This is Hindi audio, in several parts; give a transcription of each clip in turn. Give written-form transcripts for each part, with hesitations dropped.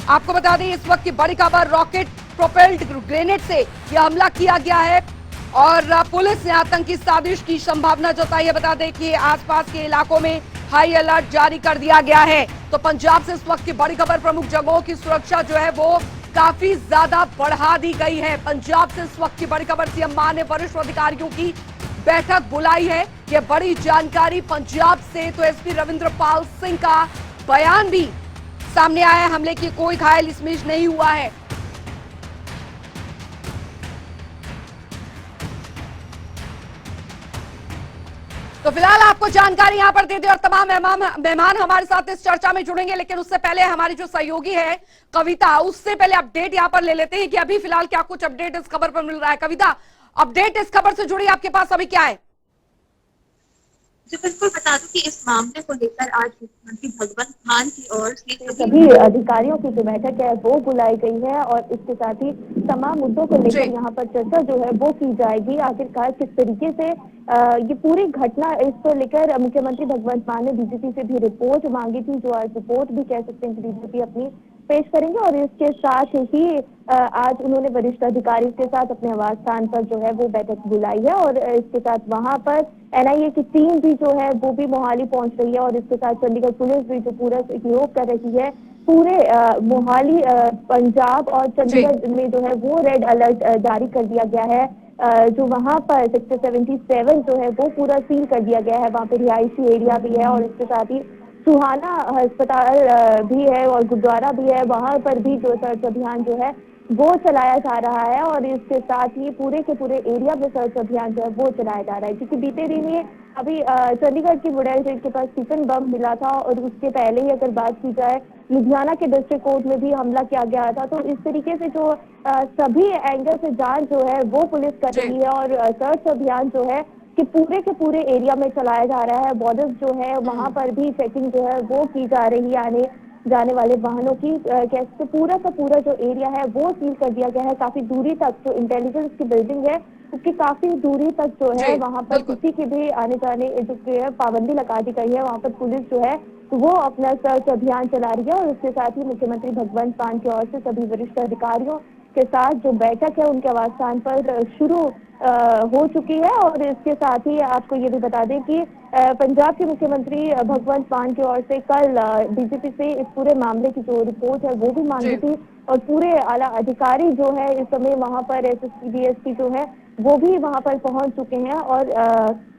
आपको बता दें इस वक्त की बड़ी खबर, रॉकेट प्रोपेल्ड ग्रेनेड से यह हमला किया गया है और पुलिस ने आतंकी साजिश की संभावना जताई है। बता दें कि आसपास के इलाकों में हाई अलर्ट जारी कर दिया गया है। तो पंजाब से इस वक्त की बड़ी खबर, प्रमुख जगहों की सुरक्षा जो है वो काफी ज्यादा बढ़ा दी गई है। पंजाब से इस वक्त की बड़ी खबर, सीएम मान ने वरिष्ठ अधिकारियों की बैठक बुलाई है। यह बड़ी जानकारी पंजाब से। तो एसपी रविंद्रपाल सिंह का बयान भी सामने आया है। हमले की कोई घायल इसमें नहीं हुआ है। तो फिलहाल आपको जानकारी यहां पर दे दी और तमाम मेहमान हमारे साथ इस चर्चा में जुड़ेंगे, लेकिन उससे पहले हमारी जो सहयोगी है कविता, उससे पहले अपडेट यहां पर ले लेते हैं कि अभी फिलहाल क्या कुछ अपडेट इस खबर पर मिल रहा है। कविता, अपडेट इस खबर से जुड़ी आपके पास अभी क्या है? जी बिल्कुल, बता दूं कि इस मामले को लेकर आज मुख्यमंत्री भगवंत मान की ओर से सभी अधिकारियों की जो बैठक है वो बुलाई गई है और इसके साथ ही तमाम मुद्दों को लेकर यहाँ पर चर्चा जो है वो की जाएगी। आखिरकार किस तरीके से ये पूरी घटना, इसको लेकर मुख्यमंत्री भगवंत मान ने डीजीपी से भी रिपोर्ट मांगी थी, जो आज रिपोर्ट भी कह सकते हैं कि डीजीपी अपनी पेश करेंगे। और इसके साथ ही आज उन्होंने वरिष्ठ अधिकारियों के साथ अपने आवास स्थान पर जो है वो बैठक बुलाई है और इसके साथ वहां पर एनआईए की टीम भी जो है वो भी मोहाली पहुंच रही है और इसके साथ चंडीगढ़ पुलिस भी जो पूरा सहयोग कर रही है। पूरे मोहाली, पंजाब और चंडीगढ़ में जो है वो रेड अलर्ट जारी कर दिया गया है। जो वहां पर सेक्टर 77 जो है वो पूरा सील कर दिया गया है। वहां पे रिहायशी एरिया भी है और इसके साथ ही सुहाना अस्पताल भी है और गुरुद्वारा भी है, वहां पर भी जो सर्च अभियान जो है वो चलाया जा रहा है। और इसके साथ ही पूरे के पूरे एरिया में सर्च अभियान जो है वो चलाया जा रहा है, क्योंकि बीते दिन ही अभी चंडीगढ़ की बुड़ैल जेल के पास टिफिन बम मिला था और उसके पहले ही अगर बात की जाए लुधियाना के डिस्ट्रिक्ट कोर्ट में भी हमला किया गया था। तो इस तरीके से जो सभी एंगल से जांच जो है वो पुलिस कर रही है और सर्च अभियान जो है कि पूरे के पूरे एरिया में चलाया जा रहा है। बॉर्डर्स जो है वहां पर भी चेकिंग जो है वो की जा रही है, आने जाने वाले वाहनों की। कैसे पूरा का पूरा जो एरिया है वो सील कर दिया गया है। काफी दूरी तक जो इंटेलिजेंस की बिल्डिंग है उसकी काफी दूरी तक जो है वहां पर किसी की भी आने जाने जो है पाबंदी लगा दी गई है। वहां पर पुलिस जो है वो अपना सर्च अभियान चला रही है और उसके साथ ही मुख्यमंत्री भगवंत मान की ओर से सभी वरिष्ठ अधिकारियों के साथ जो बैठक है उनके आवास स्थान पर शुरू हो चुकी है। और इसके साथ ही आपको ये भी बता दें कि पंजाब के मुख्यमंत्री भगवंत मान की ओर से कल डीजीपी से इस पूरे मामले की जो रिपोर्ट है वो भी मांगी थी और पूरे आला अधिकारी जो है इस समय वहां पर एसएसपी डीएसपी जो है वो भी वहां पर पहुंच चुके हैं और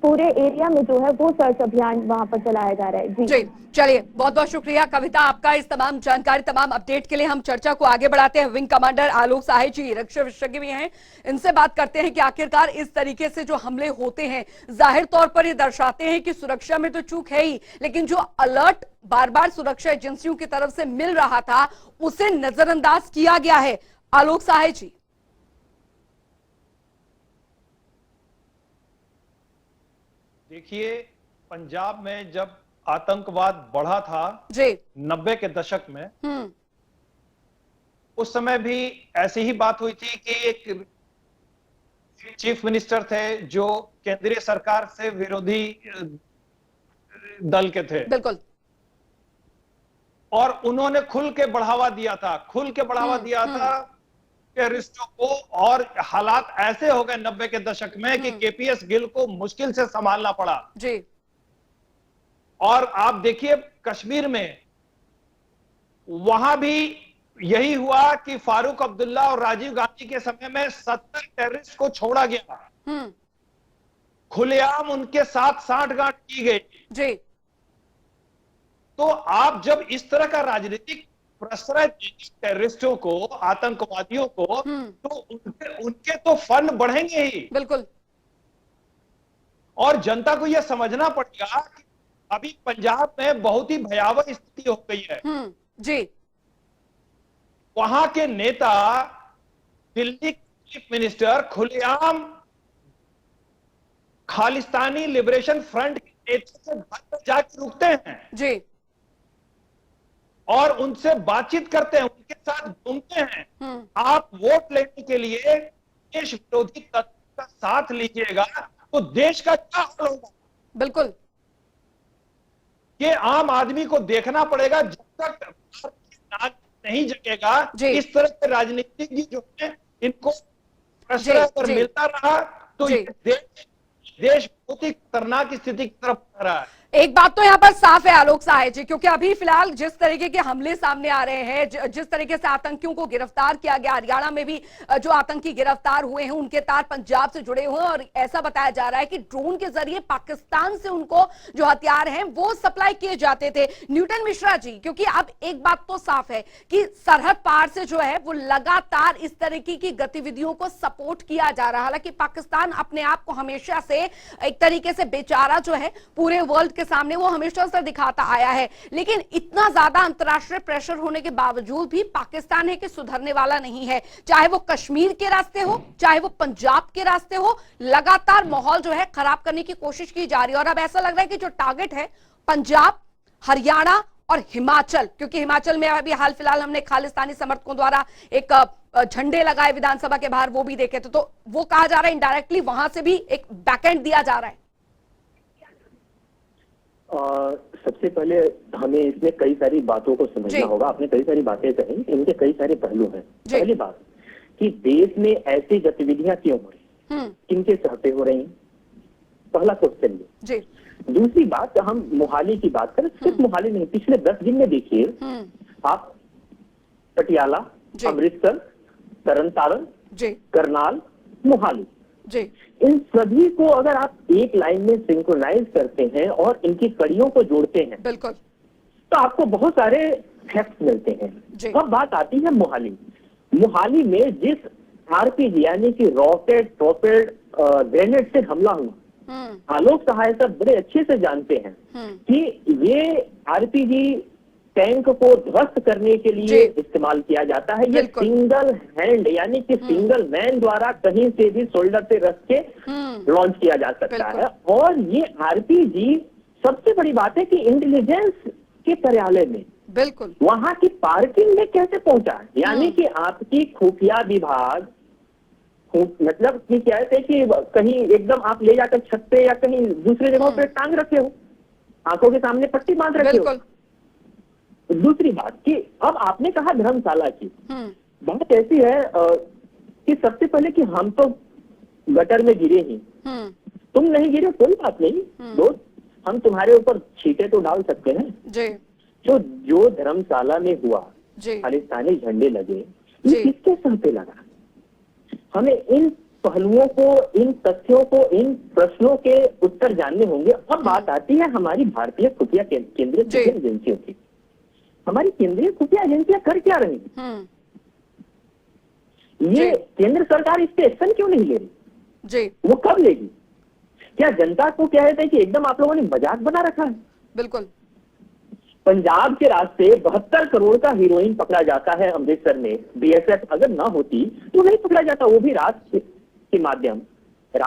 पूरे एरिया में जो है वो सर्च अभियान वहां पर चलाया जा रहा है। जी चलिए, बहुत बहुत शुक्रिया कविता आपका इस तमाम जानकारी, तमाम अपडेट के लिए। हम चर्चा को आगे बढ़ाते हैं। विंग कमांडर आलोक साहे जी रक्षा विशेषज्ञ भी हैं, इनसे बात करते हैं कि आखिरकार इस तरीके से जो हमले होते हैं जाहिर तौर पर ये दर्शाते हैं कि सुरक्षा में तो चूक है ही, लेकिन जो अलर्ट बार बार सुरक्षा एजेंसियों की तरफ से मिल रहा था उसे नजरअंदाज किया गया है। आलोक साहे जी। देखिए, पंजाब में जब आतंकवाद बढ़ा था जी 90 के दशक में, उस समय भी ऐसी ही बात हुई थी कि एक चीफ मिनिस्टर थे जो केंद्रीय सरकार से विरोधी दल के थे, बिल्कुल, और उन्होंने खुल के बढ़ावा दिया था टेररिस्टों को। और हालात ऐसे हो गए 90 के दशक में कि केपीएस गिल को मुश्किल से संभालना पड़ा जी। और आप देखिए कश्मीर में वहां भी यही हुआ कि फारूक अब्दुल्ला और राजीव गांधी के समय में 70 टेररिस्ट को छोड़ा गया, खुलेआम उनके साथ सांठगांठ की गई जी। तो आप जब इस तरह का राजनीतिक प्रश्रय टेररिस्टों को, आतंकवादियों को, तो उनके तो फंड बढ़ेंगे ही। बिल्कुल। और जनता को यह समझना पड़ेगा कि अभी पंजाब में बहुत ही भयावह स्थिति हो गई है। जी। वहां के नेता दिल्ली चीफ मिनिस्टर खुलेआम खालिस्तानी लिबरेशन फ्रंट के नेता से घर पर जाकर रुकते हैं जी। और उनसे बातचीत करते हैं, उनके साथ घूमते हैं। आप वोट लेने के लिए देश विरोधी तत्व का साथ लीजिएगा तो देश का क्या हाल होगा? बिल्कुल। ये आम आदमी को देखना पड़ेगा। जब तक नहीं जगेगा, जी। इस तरह के राजनीतिज्ञ जो है इनको प्रश्रय अगर जी। मिलता रहा तो जी। ये देश बहुत ही खतरनाक स्थिति की तरफ बढ़ रहा है। एक बात तो यहाँ पर साफ है आलोक सहाय जी, क्योंकि अभी फिलहाल जिस तरीके के हमले सामने आ रहे हैं, जिस तरीके से आतंकियों को गिरफ्तार किया गया, हरियाणा में भी जो आतंकी गिरफ्तार हुए हैं उनके तार पंजाब से जुड़े हुए हैं, और ऐसा बताया जा रहा है कि ड्रोन के जरिए पाकिस्तान से उनको जो हथियार हैं वो सप्लाई किए जाते थे। न्यूटन मिश्रा जी, क्योंकि अब एक बात तो साफ है कि सरहद पार से जो है वो लगातार इस तरीके की गतिविधियों को सपोर्ट किया जा रहा है। हालांकि पाकिस्तान अपने आप को हमेशा से एक तरीके से बेचारा जो है पूरे वर्ल्ड के सामने वो हमेशा से दिखाता आया है, लेकिन इतना ज्यादा अंतरराष्ट्रीय प्रेशर होने के बावजूद भी पाकिस्तान है कि सुधरने वाला नहीं है। चाहे वो कश्मीर के रास्ते हो, चाहे वो पंजाब के रास्ते हो, लगातार माहौल जो है खराब करने की कोशिश की जा रही है। और अब ऐसा लग रहा है कि जो टारगेट है पंजाब, हरियाणा और हिमाचल, क्योंकि हिमाचल में अभी हाल फिलहाल हमने खालिस्तानी समर्थकों द्वारा एक झंडे लगाए विधानसभा के बाहर, वो भी देखे थे, तो वो कहा जा रहा है इनडायरेक्टली वहां से भी एक बैकएंड दिया जा रहा है। सबसे पहले हमें इसमें कई सारी बातों को समझना होगा। आपने कई सारी बातें कही, इनके कई सारे पहलू हैं। पहली बात कि देश में ऐसी गतिविधियां क्यों हो रही, किनके चलते हो रही, पहला क्वेश्चन ये। दूसरी बात, हम मोहाली की बात करें, सिर्फ मोहाली नहीं, पिछले 10 दिन में देखिए आप, पटियाला, अमृतसर, तरन तारण, करनाल, मोहाली, इन सभी को अगर आप एक लाइन में सिंक्रोनाइज करते हैं और इनकी कड़ियों को जोड़ते हैं, बिल्कुल, तो आपको बहुत सारे फैक्ट्स मिलते हैं। अब बात आती है मोहाली। मोहाली में जिस आरपीजी यानी कि रॉकेट प्रोपेल्ड ग्रेनेड से हमला हुआ, आलोक सहाय साहब बड़े अच्छे से जानते हैं कि ये आरपीजी टैंक को ध्वस्त करने के लिए इस्तेमाल किया जाता है। ये सिंगल हैंड यानी कि सिंगल मैन द्वारा कहीं से भी शोल्डर पे रख के लॉन्च किया जा सकता है। और ये आरपीजी, सबसे बड़ी बात है कि इंटेलिजेंस के कार्यालय में, बिल्कुल, वहां की पार्किंग में कैसे पहुंचा, यानी कि आपकी खुफिया विभाग, मतलब कि कहते हैं कि कहीं एकदम आप ले जाकर छत पे या कहीं दूसरी जगहों पे टांग रखे हो, आंखों के सामने पट्टी बांध रखे हो। दूसरी बात कि अब आपने कहा धर्मशाला की बात, ऐसी है कि सबसे पहले कि हम तो गटर में गिरे ही, तुम नहीं गिरे कोई बात नहीं दोस्त, हम तुम्हारे ऊपर छींटे तो डाल सकते हैं। जो धर्मशाला में हुआ, खालिस्तानी झंडे लगे, ये किसके सर पे लगा? हमें इन पहलुओं को, इन तथ्यों को, इन प्रश्नों के उत्तर जानने होंगे। अब बात आती है हमारी भारतीय खुफिया केंद्रीय खुफिया एजेंसियों की। हमारी केंद्रीय खुफिया एजेंसियां कर क्या रही? ये केंद्र सरकार इस पे एक्शन क्यों नहीं ले रही? वो कब लेगी? क्या जनता को क्या है कि एकदम आप लोगों ने मजाक बना रखा है? बिल्कुल। पंजाब के रास्ते 72 करोड़ का हीरोइन पकड़ा जाता है अमृतसर में। बीएसएफ अगर ना होती तो नहीं पकड़ा जाता, वो भी रात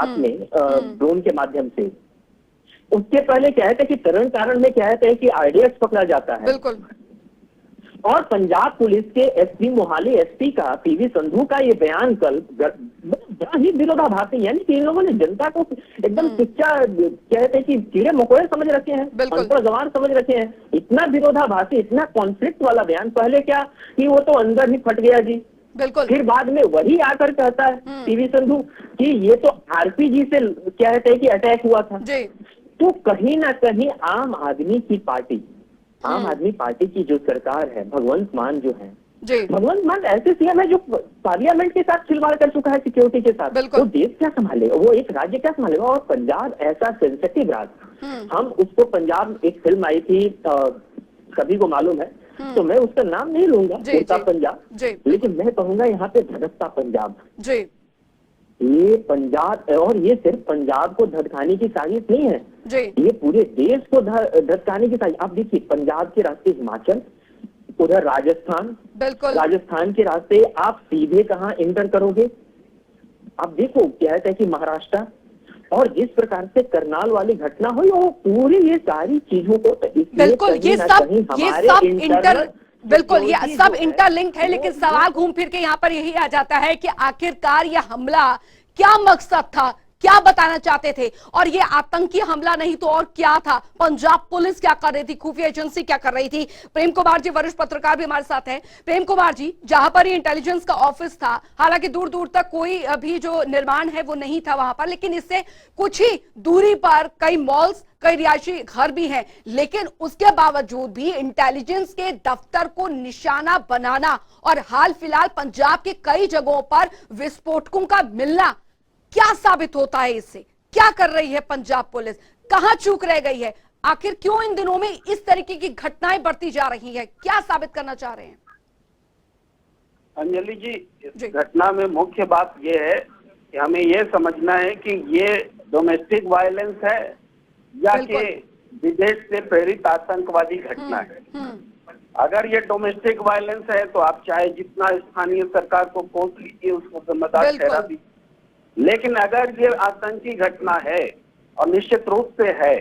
में ड्रोन के माध्यम से। उसके पहले कहते हैं कि तरन तारण में कहते हैं कि आरडीएक्स पकड़ा जाता है। बिल्कुल। और पंजाब पुलिस के एसपी, मोहाली एसपी का, पीवी संधू का ये बयान कल बड़ा ही विरोधाभासी, यानी कि इन लोगों ने जनता को एकदम शिक्षा, कहते हैं कि कीड़े मकोड़े समझ रखे हैं, गंवार समझ रखे हैं। इतना विरोधाभासी, इतना कॉन्फ्लिक्ट वाला बयान। पहले क्या कि वो तो अंदर ही फट गया जी, बिल्कुल, फिर बाद में वही आकर कहता है पीवी संधू कि ये तो आरपीजी से कहते हैं कि अटैक हुआ था। तो कहीं ना कहीं आम आदमी की पार्टी, आम आदमी पार्टी की जो सरकार है, भगवंत मान जो है, भगवंत मान ऐसे सीएम है जो पार्लियामेंट के साथ खिलवाड़ कर चुका है, सिक्योरिटी के साथ। वो देश क्या संभालेगा, वो एक राज्य क्या संभालेगा? और पंजाब ऐसा सेंसिटिव राज्य, हम उसको, पंजाब एक फिल्म आई थी, सभी को मालूम है, तो मैं उसका नाम नहीं लूंगा, उड़ता पंजाब, लेकिन मैं कहूंगा यहाँ पे धड़कता पंजाब। ये पंजाब, और ये सिर्फ पंजाब को धड़काने की साजिश नहीं है, ये पूरे देश को धड़काने की साजिश। आप देखिए, पंजाब के रास्ते हिमाचल, उधर राजस्थान, राजस्थान के रास्ते आप सीधे कहाँ इंटर करोगे? आप देखो क्या है कि महाराष्ट्र, और जिस प्रकार से करनाल वाली घटना हुई, वो पूरी ये सारी चीजों को, बिल्कुल, ये सब बिल्कुल ये सब इंटरलिंक है। लेकिन सवाल घूम फिर के यहाँ पर यही आ जाता है कि आखिरकार यह हमला क्या मकसद था, क्या बताना चाहते थे? और ये आतंकी हमला नहीं तो और क्या था? पंजाब पुलिस क्या कर रही थी? खुफिया एजेंसी क्या कर रही थी? प्रेम कुमार जी वरिष्ठ पत्रकार भी हमारे साथ हैं। प्रेम कुमार जी, जहां पर ये इंटेलिजेंस का ऑफिस था, हालांकि दूर दूर तक कोई अभी जो निर्माण है वो नहीं था वहां पर, लेकिन इससे कुछ ही दूरी पर कई मॉल्स, कई रिहायशी घर भी हैं, लेकिन उसके बावजूद भी इंटेलिजेंस के दफ्तर को निशाना बनाना और हाल फिलहाल पंजाब के कई जगहों पर विस्फोटकों का मिलना क्या साबित होता है? इससे क्या कर रही है पंजाब पुलिस? कहां चूक रह गई है? आखिर क्यों इन दिनों में इस तरीके की घटनाएं बढ़ती जा रही है? क्या साबित करना चाह रहे हैं? अंजलि जी, इस घटना में मुख्य बात यह है कि हमें यह समझना है कि ये डोमेस्टिक वायलेंस है या कि विदेश से प्रेरित आतंकवादी घटना है। अगर ये डोमेस्टिक वायलेंस है तो आप चाहे जितना स्थानीय सरकार को कोस लीजिए, उसको जिम्मेदार ठहरा दीजिए, लेकिन अगर ये आतंकी घटना है और निश्चित रूप से है,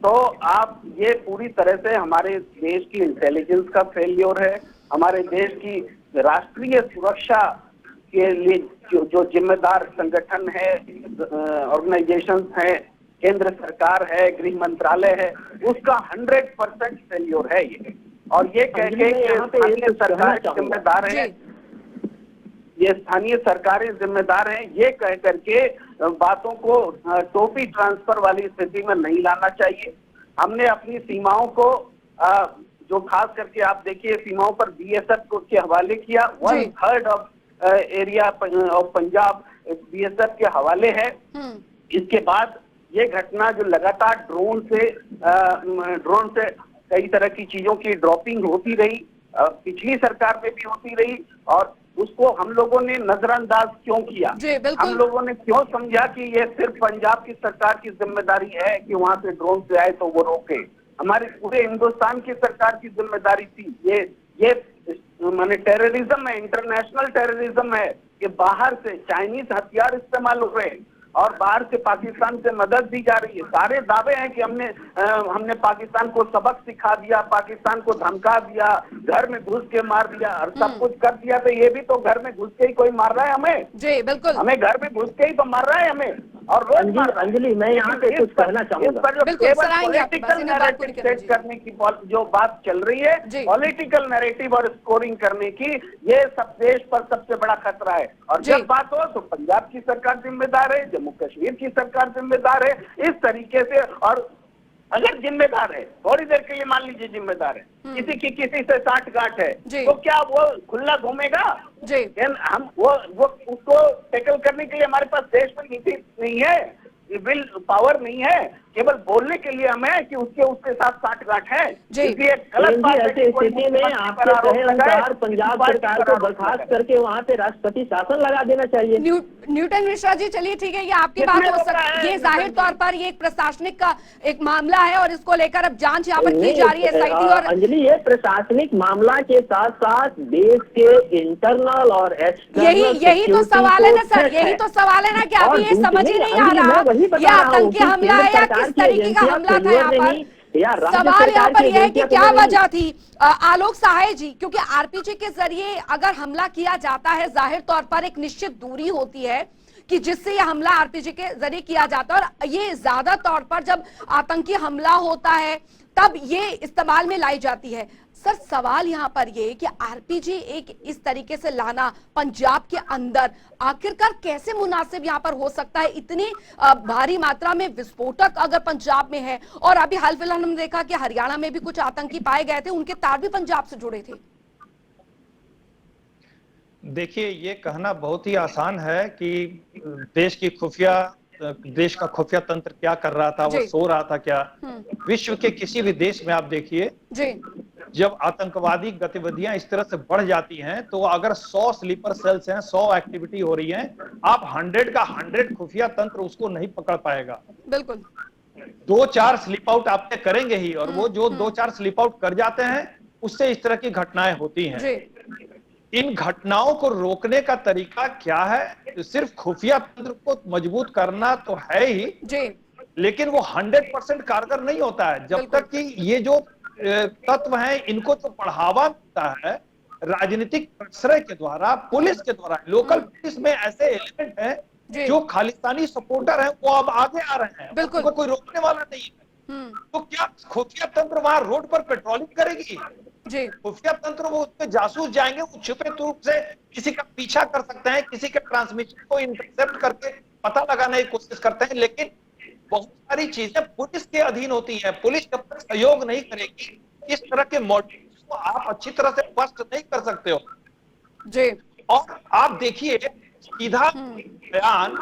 तो आप ये पूरी तरह से हमारे देश की इंटेलिजेंस का फेल्योर है, हमारे देश की राष्ट्रीय सुरक्षा के लिए जो जिम्मेदार संगठन है, ऑर्गेनाइजेशंस हैं, केंद्र सरकार है, गृह मंत्रालय है, उसका 100% फेल्योर है ये। और ये कह के स्थानीय सरकार जिम्मेदार है, ये स्थानीय सरकारें जिम्मेदार हैं, ये कह करके बातों को टोपी ट्रांसफर वाली स्थिति में नहीं लाना चाहिए। हमने अपनी सीमाओं को जो खास करके आप देखिए सीमाओं पर बीएसएफ को के हवाले किया। 1/3 of area of Punjab BSF के हवाले है। इसके बाद ये घटना जो लगातार ड्रोन से कई तरह की चीजों की ड्रॉपिंग होती रही, पिछली सरकार में भी होती रही, और उसको हम लोगों ने नजरअंदाज क्यों किया? हम लोगों ने क्यों समझा कि ये सिर्फ पंजाब की सरकार की जिम्मेदारी है कि वहां से ड्रोन से आए तो वो रोके? हमारे पूरे हिंदुस्तान की सरकार की जिम्मेदारी थी। ये माने टेररिज्म है, इंटरनेशनल टेररिज्म है कि बाहर से चाइनीज हथियार इस्तेमाल हो रहे हैं और बाहर से पाकिस्तान से मदद दी जा रही है। सारे दावे हैं कि हमने पाकिस्तान को सबक सिखा दिया, पाकिस्तान को धमका दिया, घर में घुस के मार दिया और सब कुछ कर दिया। तो ये भी तो घर में घुस के ही कोई मार रहा है हमें। जी बिल्कुल, हमें घर में घुस के ही तो मार रहा है हमें, और रोज मार। अंजलि, मैं यहाँ पे कुछ कहना चाहूंगा। पॉलिटिकल नैरेटिव सेट करने की जो बात चल रही है, पॉलिटिकल नैरेटिव और स्कोरिंग करने की, ये सब देश पर सबसे बड़ा खतरा है। और जब बात हो तो पंजाब की सरकार जिम्मेदार है, जम्मू कश्मीर की सरकार जिम्मेदार है इस तरीके से। और अगर जिम्मेदार है, थोड़ी देर के लिए मान लीजिए जिम्मेदार है, किसी से साठ-गांठ है, तो क्या वो खुला घूमेगा? हम वो उसको टैकल करने के लिए हमारे पास देश में नीति नहीं है, विल पावर नहीं है, केवल बोलने के लिए हमें कि उसके साथ साठ-गांठ है। इसलिए गलत बात है। ऐसी स्थिति में आपके कहे अनुसार पंजाब सरकार को बर्खास्त करके वहाँ पे राष्ट्रपति शासन लगा देना चाहिए। न्यूटन मिश्रा जी, चलिए ठीक है, ये आपकी बात हो सकती है। ये जाहिर तौर पर ये एक प्रशासनिक का एक मामला है और इसको लेकर अब जांच यहाँ पर की जा रही है एसआईटी। और अंजलि, ये प्रशासनिक मामला के साथ साथ देश के इंटरनल और एक्सटर्नल यही तो सवाल है ना सर, यही तो सवाल है ना कि अभी ये समझ ही नहीं आ रहा ये आतंकी हमला है या किस तरीके का हमला था यहाँ पर। सवाल यहाँ पर यह है कि क्या वजह थी? आलोक सहाय जी, क्योंकि आरपीजी के जरिए अगर हमला किया जाता है, जाहिर तौर पर एक निश्चित दूरी होती है कि जिससे यह हमला आरपीजी के जरिए किया जाता है, और ये ज्यादा तौर पर जब आतंकी हमला होता है तब ये इस्तेमाल में लाई जाती है। सर, सवाल यहाँ पर ये कि आरपीजी एक इस तरीके से लाना पंजाब के अंदर आखिरकार कैसे मुनासिब यहाँ पर हो सकता है? इतनी भारी मात्रा में विस्फोटक अगर पंजाब में है, और अभी हाल फिलहाल हमने देखा कि हरियाणा में भी कुछ आतंकी पाए गए थे, उनके तार भी पंजाब से जुड़े थे। देखिए, ये कहना बहुत ही आसान है कि देश का खुफिया तंत्र क्या कर रहा था, वो सो रहा था क्या? विश्व के किसी भी देश में आप देखिए, जब आतंकवादी गतिविधियां इस तरह से बढ़ जाती हैं, तो अगर 100 स्लीपर सेल्स हैं, 100 एक्टिविटी हो रही हैं, आप 100 का 100 खुफिया तंत्र उसको नहीं पकड़ पाएगा। बिल्कुल, 2-4 स्लिप आउट आपने करेंगे ही, और वो जो 2-4 स्लिप आउट कर जाते हैं, उससे इस तरह की घटनाएं होती हैं। इन घटनाओं को रोकने का तरीका क्या है? सिर्फ खुफिया तंत्र को मजबूत करना तो है ही, लेकिन वो 100% कारगर नहीं होता है जब तक कि ये जो तत्व हैं इनको तो बढ़ावा मिलता है राजनीतिक प्रश्रय के द्वारा, पुलिस के द्वारा। लोकल पुलिस में ऐसे एलिमेंट हैं जो खालिस्तानी सपोर्टर हैं वो अब आगे आ रहे हैं, बिल्कुल। उनको कोई रोकने वाला नहीं है। तो क्या खुफिया तंत्र वहां रोड पर पेट्रोलिंग करेगी? जी खुफिया तंत्र वो उसमें जासूस जाएंगे, वो छुपे रूप से किसी का पीछा कर सकते हैं, किसी के ट्रांसमिशन को इंटरसेप्ट करके पता लगाने की कोशिश करते हैं, लेकिन बहुत सारी चीजें पुलिस के अधीन होती है। पुलिस जब तक सहयोग नहीं करेगी, इस तरह के मॉडल को आप अच्छी तरह से स्पष्ट नहीं कर सकते हो। जी और आप देखिए सीधा बयान,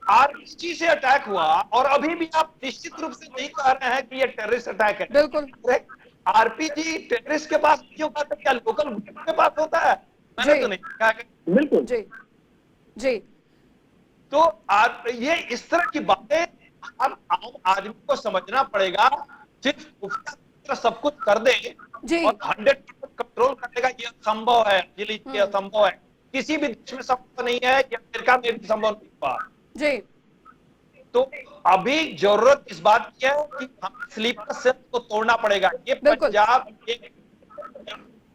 आरपीजी से अटैक हुआ और अभी भी आप निश्चित रूप से नहीं कह रहे हैं कि ये टेररिस्ट अटैक है। बिल्कुल। आरपीजी टेररिस्ट के पास क्यों होता है? क्या लोकल के पास होता है? मैंने तो नहीं कहा। बिल्कुल जी जी। तो ये इस तरह की बातें हम आम आदमी को समझना पड़ेगा। सिर्फ सब कुछ कर दे जी और 100% कंट्रोल करने का ये असंभव है, ये असंभव है। किसी भी देश में संभव नहीं है, या अमेरिका में भी संभव नहीं हुआ जी। तो अभी जरूरत इस बात की है कि हमें स्लीपर सेल को तोड़ना पड़ेगा। ये पंजाब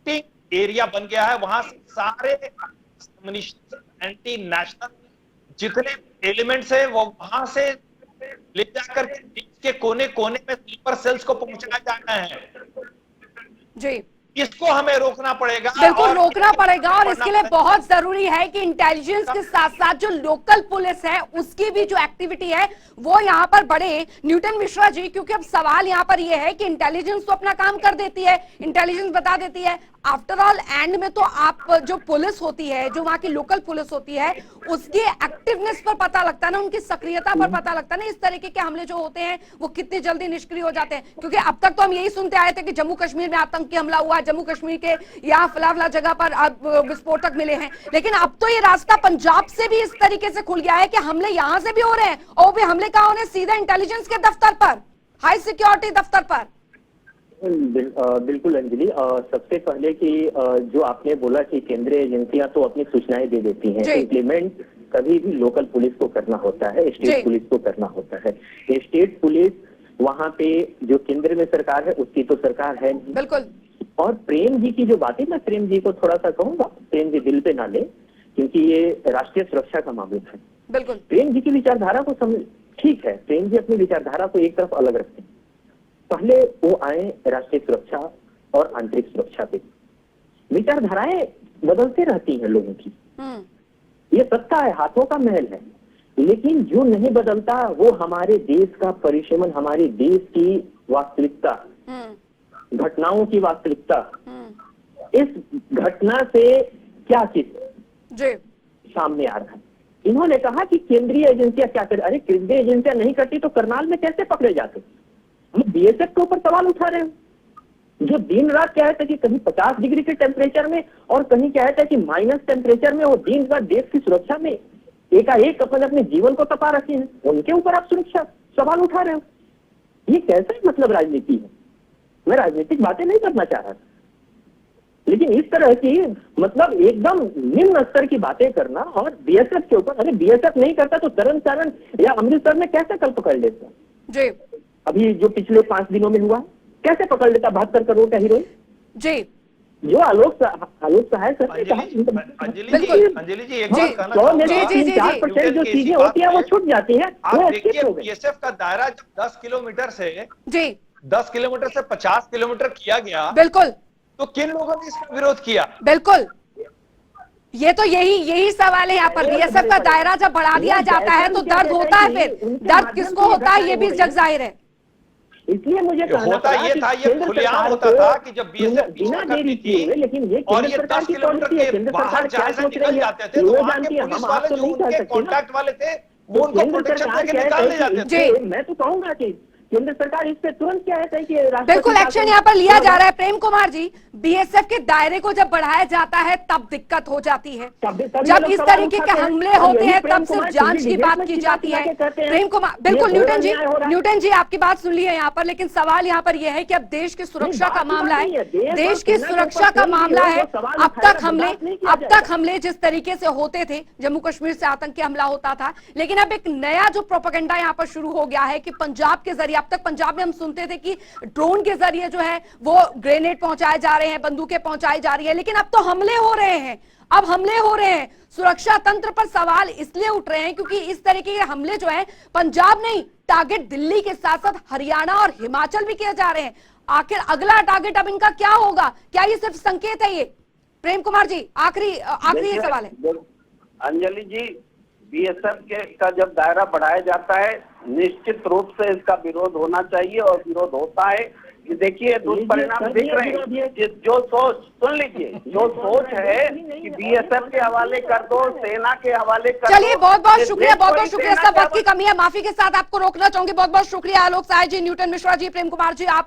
एक एरिया बन गया है, वहां से सारे एंटी नेशनल जितने एलिमेंट्स है वो वहां से ले जाकर देश के कोने कोने में स्लीपर सेल्स को पहुंचाया जाना है। जी इसको हमें रोकना पड़ेगा, बिल्कुल रोकना पड़ेगा। और इसके लिए बहुत जरूरी है कि इंटेलिजेंस के साथ साथ जो लोकल पुलिस है उसकी भी जो एक्टिविटी है वो यहाँ पर बढ़े। न्यूटन मिश्रा जी, क्योंकि अब सवाल यहाँ पर ये है कि इंटेलिजेंस तो अपना काम कर देती है, इंटेलिजेंस बता देती है, आफ्टर ऑल एंड में तो आप जो पुलिस होती है, जो वहां की लोकल पुलिस होती है, उसकी एक्टिवनेस पर पता लगता है ना, उनकी सक्रियता पर पता लगता है ना, इस तरीके के हमले जो होते हैं वो कितनी जल्दी निष्क्रिय हो जाते हैं। क्योंकि अब तक तो हम यही सुनते आए थे कि जम्मू कश्मीर में आतंकी हमला हुआ, जम्मू कश्मीर के यहाँ फला जगह पर विस्फोटक मिले हैं, लेकिन अब तो ये रास्ता पंजाब से भी इस तरीके से खुल गया है कि हमले यहां से भी हो रहे हैं, और भी हमले कहां हो रहे हैं? सीधे इंटेलिजेंस के दफ्तर पर, हाई सिक्योरिटी दफ्तर पर। बिल्कुल अंजलि, सबसे पहले कि जो आपने बोला कि केंद्रीय एजेंसियां तो अपनी सूचनाएं दे देती हैं, इम्प्लीमेंट कभी भी लोकल पुलिस को करना होता है, स्टेट पुलिस को करना होता है। स्टेट पुलिस वहां पे जो केंद्र में सरकार है उसकी तो सरकार है नहीं। बिल्कुल। और प्रेम जी की जो बातें, मैं प्रेम जी को थोड़ा सा कहूंगा, प्रेम जी दिल पे ना ले, क्योंकि ये राष्ट्रीय सुरक्षा का मामला है। बिल्कुल। प्रेम जी की विचारधारा को समझ, ठीक है, प्रेम जी अपनी विचारधारा को एक तरफ अलग रखते हैं। पहले वो आए राष्ट्रीय सुरक्षा और आंतरिक सुरक्षा पे। विचारधाराएं बदलते रहती हैं लोगों की, ये सत्ता है, हाथों का महल है, लेकिन जो नहीं बदलता वो हमारे देश का परिश्रम, हमारे देश की वास्तविकता, घटनाओं की वास्तविकता। इस घटना से क्या चित्र सामने आ रहा है? इन्होंने कहा कि केंद्रीय एजेंसियां क्या करें। अरे केंद्रीय एजेंसियां नहीं करती तो करनाल में कैसे पकड़े जाते? बीएसएफ के ऊपर सवाल उठा रहे हो, जो दिन रात क्या है कि कहीं 50 डिग्री के टेम्परेचर में और कहीं क्या है कि माइनस टेम्परेचर में वो दिन रात देश की सुरक्षा में एकाएक अपने जीवन को तपा रखे हैं, उनके ऊपर आप सुरक्षा सवाल उठा रहे हो। ये कैसे मतलब राजनीति है? मैं राजनीतिक बातें नहीं करना चाह रहा था, लेकिन इस तरह की मतलब एकदम निम्न स्तर की बातें करना और बीएसएफ के ऊपर, अरे बीएसएफ नहीं करता तो तरन तारण या अमृतसर में कैसे कल पकड़ लेता? जी अभी जो पिछले 5 दिनों में हुआ कैसे पकड़ लेता 72 करोड़ का हीरोइन? जी जो आलोक सहाय सर ने कहा, अंजलि जी एक बात कहना चाहूंगा, 4% जो चीजें होती है वो छूट जाती है। आप देखिए बीएसएफ का दायरा जब 10 किलोमीटर से 50 किलोमीटर किया गया, बिल्कुल, तो किन लोगों ने इसका विरोध किया? बिल्कुल, ये तो यही सवाल है यहाँ पर। बीएसएफ का दायरा जब बढ़ा दिया जाता है तो दर्द होता है, फिर दर्द किसको होता है ये भी जग जाहिर है। इसलिए मुझे होता ये था, ये खुलेआम होता था कि जब बीएसएफ बिना देरी किए, लेकिन ये और ये 10 किलोमीटर के बाहर जहां से निकल जाते थे, तो वहां के पुलिस वाले जो उनके कॉन्टैक्ट वाले थे वो उनको प्रोटेक्शन देके निकाल ले जाते थे। मैं तो कहूंगा कि केंद्र सरकार इस पे तुरंत क्या है कि बिल्कुल एक्शन यहाँ पर लिया जा रहा है। प्रेम कुमार जी, बीएसएफ के दायरे को जब बढ़ाया जाता है तब दिक्कत हो जाती है, जब इस तरीके के हमले होते हैं तब सिर्फ जांच की बात की जाती है। प्रेम कुमार, बिल्कुल न्यूटन जी आपकी बात सुन ली है यहाँ पर, लेकिन सवाल यहाँ पर यह है कि अब देश की सुरक्षा का मामला है, देश की सुरक्षा का मामला है। अब तक हमले जिस तरीके से होते थे, जम्मू कश्मीर से आतंकी हमला होता था, लेकिन अब एक नया जो प्रोपेगेंडा यहाँ पर शुरू हो गया है कि पंजाब के जरिए अब तक पंजाब में हम सुनते थे कि ड्रोन के जरिए जो है वो ग्रेनेड पहुंचाए जा रहे हैं, बंदूकें पहुंचाई जा रही है, लेकिन अब तो हमले हो रहे हैं। अब हमले हो रहे हैं, सुरक्षा तंत्र पर सवाल इसलिए उठ रहे हैं क्योंकि इस तरीके के हमले जो है पंजाब नहीं, टारगेट दिल्ली के साथ साथ हरियाणा और हिमाचल भी किए जा रहे हैं। आखिर अगला टारगेट अब इनका क्या होगा? क्या ये सिर्फ संकेत है? ये प्रेम कुमार जी, आखिरी ये सवाल है। अंजलि जी, बीएसएफ का जब दायरा बढ़ाया जाता है, निश्चित रूप से इसका विरोध होना चाहिए और विरोध होता है। ये देखिए दुष्परिणाम दिख रहे हैं। जो सोच, सुन लीजिए, जो सोच है कि बीएसएफ के हवाले कर दो, सेना के हवाले कर दो। चलिए, बहुत बहुत शुक्रिया, बहुत बहुत शुक्रिया। सब वक्त की कमी है, माफी के साथ आपको रोकना चाहूंगी। बहुत बहुत शुक्रिया आलोक साय जी, न्यूटन मिश्रा जी, प्रेम कुमार जी, आप